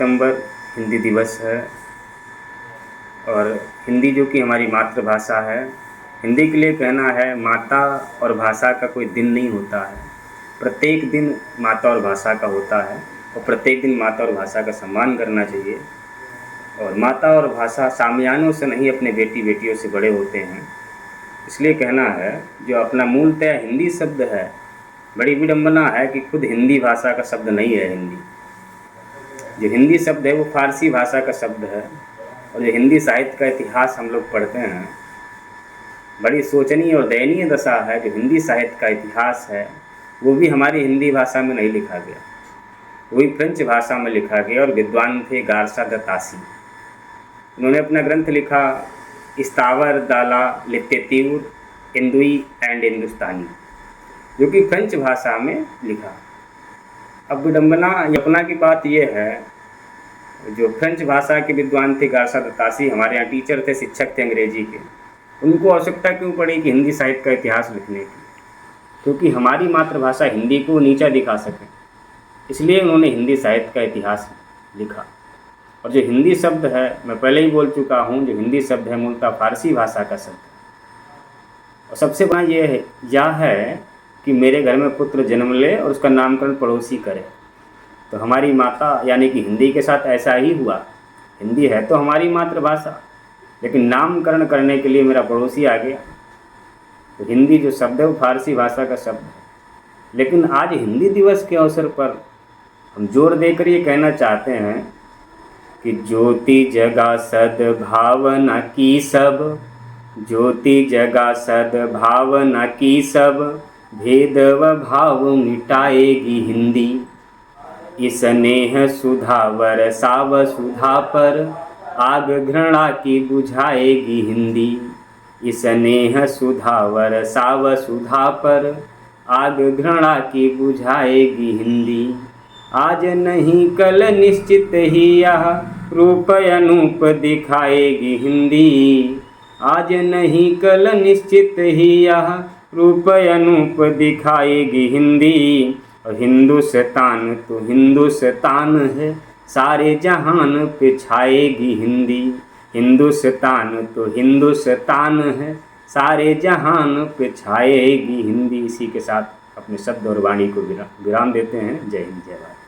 सितंबर हिंदी दिवस है और हिंदी जो कि हमारी मातृभाषा है। हिंदी के लिए कहना है माता और भाषा का कोई दिन नहीं होता है। प्रत्येक दिन माता और भाषा का होता है और प्रत्येक दिन माता और भाषा का सम्मान करना चाहिए। और माता और भाषा सामियानों से नहीं, अपने बेटी बेटियों से बड़े होते हैं। इसलिए कहना है जो अपना मूलतः हिंदी शब्द है, बड़ी विडंबना है कि खुद हिंदी भाषा का शब्द नहीं है। हिंदी जो हिंदी शब्द है वो फारसी भाषा का शब्द है। और जो हिंदी साहित्य का इतिहास हम लोग पढ़ते हैं, बड़ी शोचनीय और दयनीय दशा है। जो हिंदी साहित्य का इतिहास है वो भी हमारी हिंदी भाषा में नहीं लिखा गया, वो भी फ्रेंच भाषा में लिखा गया। और विद्वान थे गारसा द तासी। उन्होंने अपना ग्रंथ लिखा इस्तावर दाला लितेतिउर हिंदुई एंड हिंदुस्तानी, जो कि फ्रेंच भाषा में लिखा। अब विडंबना यपना की बात यह है, जो फ्रेंच भाषा के विद्वान थे गारसा द तासी, हमारे यहाँ टीचर थे, शिक्षक थे अंग्रेजी के, उनको आवश्यकता क्यों पड़ी कि हिंदी साहित्य का इतिहास लिखने की? क्योंकि हमारी मातृभाषा हिंदी को नीचा दिखा सकें, इसलिए उन्होंने हिंदी साहित्य का इतिहास लिखा। और जो हिंदी शब्द है, मैं पहले ही बोल चुका हूँ, जो हिंदी शब्द है मूलतः फारसी भाषा का शब्द है। और सबसे बड़ा यह है कि मेरे घर में पुत्र जन्म ले और उसका नामकरण पड़ोसी करे। तो हमारी माता यानी कि हिंदी के साथ ऐसा ही हुआ। हिंदी है तो हमारी मातृभाषा, लेकिन नामकरण करने के लिए मेरा पड़ोसी आ गया। तो हिंदी जो शब्द है वो फारसी भाषा का शब्द है। लेकिन आज हिंदी दिवस के अवसर पर हम जोर देकर ये कहना चाहते हैं कि ज्योति जगा सद्भावना की सब, ज्योति जगा सद्भावना की सब, भेद व भाव मिटाएगी हिंदी। स्नेह सुधा बरसाव सुधा पर, आग घृणा की बुझाएगी हिंदी। स्नेह सुधा बरसाव सुधा पर, आग घृणा की बुझाएगी हिंदी। आज नहीं कल निश्चित ही यह रूप अनूप दिखाएगी हिंदी। आज नहीं कल निश्चित ही यह रूप अनूप दिखाएगी हिंदी। और हिंदुस्तान तो हिंदुस्तान है, सारे जहान पे छाएगी हिंदी। हिंदुस्तान तो हिंदुस्तान है, सारे जहान पे छाएगी हिंदी। इसी के साथ अपने शब्द और वाणी को विराम देते हैं। जय हिंद, जय भारत।